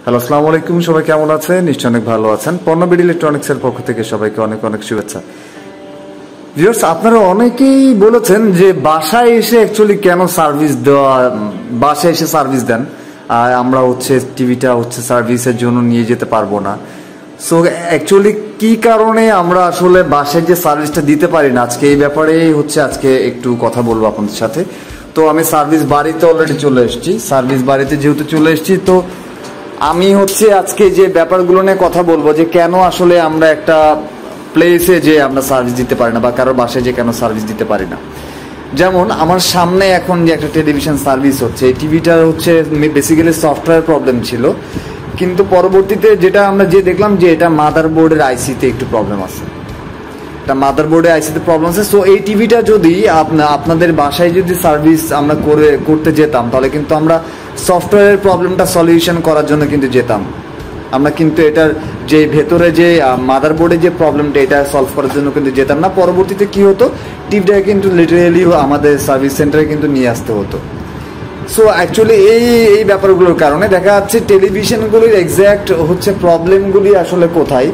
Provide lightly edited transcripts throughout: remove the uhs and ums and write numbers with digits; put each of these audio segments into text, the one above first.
Hello, আসসালামু আলাইকুম। সবাই কেমন আছেন? নিশ্চয়ই অনেক ভালো আছেন। পণ্যবিড ইলেকট্রনিক্সের পক্ষ থেকে সবাইকে অনেক অনেক শুভেচ্ছা। ভিউয়ার্স, আপনারা অনেকেই বলেছেন যে বাসায় এসে অ্যাকচুয়ালি কেন সার্ভিস দেওয়া, বাসায় এসে সার্ভিস দেন, আর আমরা টিভিটা সার্ভিসের জন্য নিয়ে যেতে পারবো না। সো অ্যাকচুয়ালি কি কারণে আমরা আসলে বাসায় যে সার্ভিসটা দিতে পারি না, আজকে এই ব্যাপারে আজকে একটু কথা বলবো আপনাদের সাথে। তো আমি সার্ভিস বাড়িতে অলরেডি চলে এসেছি। সার্ভিস বাড়িতে যেহেতু চলে এসেছি, তো আমি আজকে যে ব্যাপারগুলো নিয়ে কথা বলবো যে কেন আসলে আমরা একটা প্লেসে যে আমরা সার্ভিস দিতে পারি না বা কারোর বাসায় যে কেন সার্ভিস দিতে পারি না। যেমন আমার সামনে এখন যে একটা টেলিভিশন সার্ভিস হচ্ছে, এই টিভিটার বেসিক্যালি সফটওয়্যার প্রবলেম ছিল, কিন্তু পরবর্তীতে যেটা আমরা দেখলাম যে এটা মাদারবোর্ডের আইসিতে একটু প্রবলেম আছে। মাদারবোর্ডে আইসিতে প্রবলেম আছে। সো এই টিভিটা যদি আপনাদের বাসায় যদি সার্ভিস আমরা করতে যেতাম, তাহলে কিন্তু আমরা সফটওয়্যারের প্রবলেমটা সলিউশন করার জন্য কিন্তু যেতাম। আমরা কিন্তু এটার যে ভেতরে যে মাদারবোর্ডে যে প্রবলেমটা, এটা সলভ করার জন্য কিন্তু যেতাম না। পরবর্তীতে কি হতো, টিভিটাকে কিন্তু লিটারেলি আমাদের সার্ভিস সেন্টারে কিন্তু নিয়ে আসতে হতো। সো অ্যাকচুয়ালি এই ব্যাপারগুলোর কারণে দেখা যাচ্ছে টেলিভিশনগুলির এক্স্যাক্ট প্রবলেমগুলি আসলে কোথায়,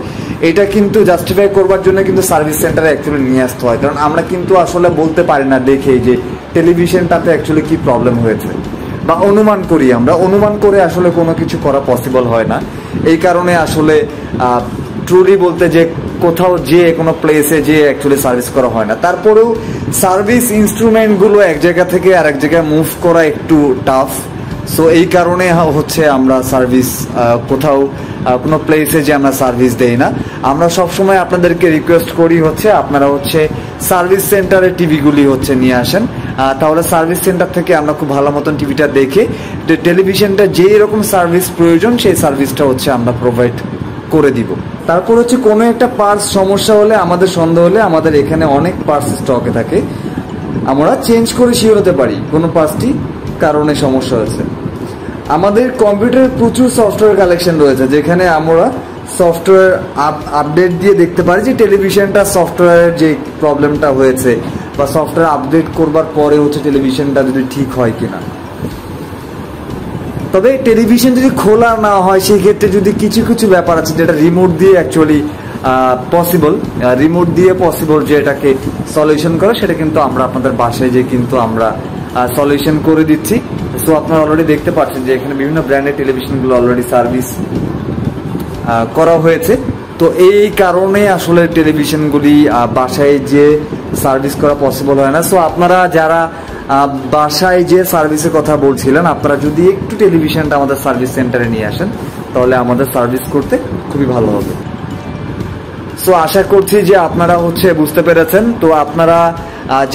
এটা কিন্তু জাস্টিফাই করবার জন্য কিন্তু সার্ভিস সেন্টারে অ্যাকচুয়ালি নিয়ে আসতে হয়। কারণ আমরা কিন্তু আসলে বলতে পারি না দেখে যে টেলিভিশনটাতে অ্যাকচুয়ালি কি প্রবলেম হয়েছে, বা অনুমান করে আসলে কোনো কিছু করা পসিবল হয় না। এই কারণে আসলে ট্রুলি বলতে যে কোথাও যে কোনো প্লেসে যে অ্যাকচুয়ালি সার্ভিস করা হয় না। তারপরেও সার্ভিস ইনস্ট্রুমেন্টগুলো এক জায়গা থেকে আরেক জায়গায় মুভ করা একটু টাফ। সো এই কারণে আমরা সার্ভিস কোথাও কোনো প্লেসে যে আমরা সার্ভিস দেই না। আমরা সবসময় আপনাদেরকে রিকোয়েস্ট করি আপনারা সার্ভিস সেন্টারে টিভিগুলি নিয়ে আসেন। তাহলে সার্ভিস সেন্টার থেকে আমরা খুব ভালো মতন টিভিটা দেখে টেলিভিশনটা যেই রকম সার্ভিস প্রয়োজন সেই সার্ভিসটা আমরা প্রোভাইড করে দিব। তারপর কোনো একটা পার্টস সমস্যা হলে, আমাদের সন্দেহ হলে, আমাদের এখানে অনেক পার্টস স্টকে থাকে, আমরা চেঞ্জ করে শিওর হতে পারি কোনো পার্টসটি কারণে সমস্যা হয়েছে। আমাদের কম্পিউটারে প্রচুর সফটওয়্যার কালেকশন রয়েছে, যেখানে আমরা সফটওয়্যার আপডেট দিয়ে দেখতে পারি যে টেলিভিশনটা সফটওয়্যারের যে প্রবলেমটা হয়েছে বা সফটওয়্যার আপডেট করবার পরে টেলিভিশনটা যদি ঠিক হয় কিনা। তবে টেলিভিশন যদি খোলা না হয়, সেই ক্ষেত্রে যদি কিছু কিছু ব্যাপার আছে যেটা রিমোট দিয়ে অ্যাকচুয়ালি পসিবল যে এটাকে সলিউশন করা, সেটা কিন্তু আমরা আপনাদের বাসায় যে কিন্তু আমরা সলিউশন করে দিচ্ছি। সো আপনারা অলরেডি দেখতে পাচ্ছেন যে এখানে বিভিন্ন ব্র্যান্ডের টেলিভিশনগুলো অলরেডি সার্ভিস করা হয়েছে। তো এই কারণে আসলে টেলিভিশনগুলি বাসায় যে সার্ভিস করা পসিবল হয় না। সো আপনারা যারা বাসায় যে সার্ভিসের কথা বলছিলেন, আপনারা যদি একটু টেলিভিশনটা আমাদের সার্ভিস সেন্টারে নিয়ে আসেন, তাহলে আমাদের সার্ভিস করতে খুবই ভালো হবে। সো আশা করছি যে আপনারা বুঝতে পেরেছেন। তো আপনারা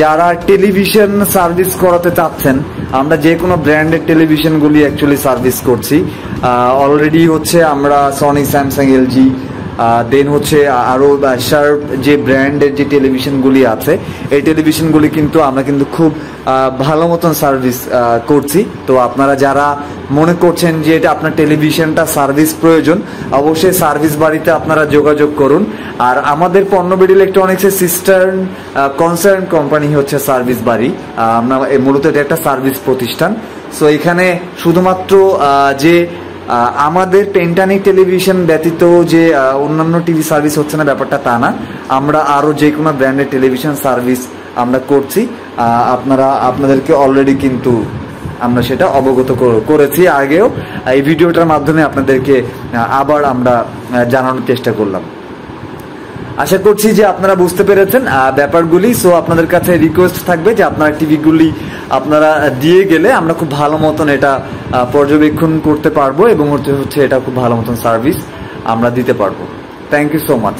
যারা টেলিভিশন সার্ভিস করাতে চাচ্ছেন, আমরা যে কোনো ব্র্যান্ডের টেলিভিশনগুলি অ্যাকচুয়ালি সার্ভিস করছি অলরেডি। আমরা সনি, স্যামসাং, এলজি, দেন আরো শার্প যে ব্র্যান্ডের যে টেলিভিশনগুলি আছে, এই টেলিভিশনগুলি কিন্তু আমরা কিন্তু খুব ভালো মতন সার্ভিস করছি। তো আপনারা যারা মনে করছেন যে এটা আপনার টেলিভিশনটা সার্ভিস প্রয়োজন, অবশ্যই সার্ভিস বাড়িতে আপনারা যোগাযোগ করুন। আর আমাদের পণ্যবিড ইলেকট্রনিক্সের সিস্টার কনসার্ন কোম্পানি সার্ভিস বাড়ি। আমরা মূলত এটা একটা সার্ভিস প্রতিষ্ঠান। সো এখানে শুধুমাত্র যে আমাদের পেন্টানিক টেলিভিশন ব্যতীত যে অন্যান্য টিভি সার্ভিস হচ্ছে না, ব্যাপারটা তা না। আমরা আরো যে কোনো ব্র্যান্ডের টেলিভিশন সার্ভিস আমরা করছি। আপনাদেরকে অলরেডি কিন্তু আমরা সেটা অবগত করেছি আগেও। এই ভিডিওটার মাধ্যমে আপনাদেরকে আবার আমরা জানানোর চেষ্টা করলাম। আশা করছি যে আপনারা বুঝতে পেরেছেন ব্যাপারগুলি। সো আপনাদের কাছে রিকোয়েস্ট থাকবে যে আপনারা টিভিগুলি আপনারা দিয়ে গেলে আমরা খুব ভালো মতন এটা পর্যবেক্ষণ করতে পারবো এবং এটা খুব ভালো মতন সার্ভিস আমরা দিতে পারবো। Thank you so much.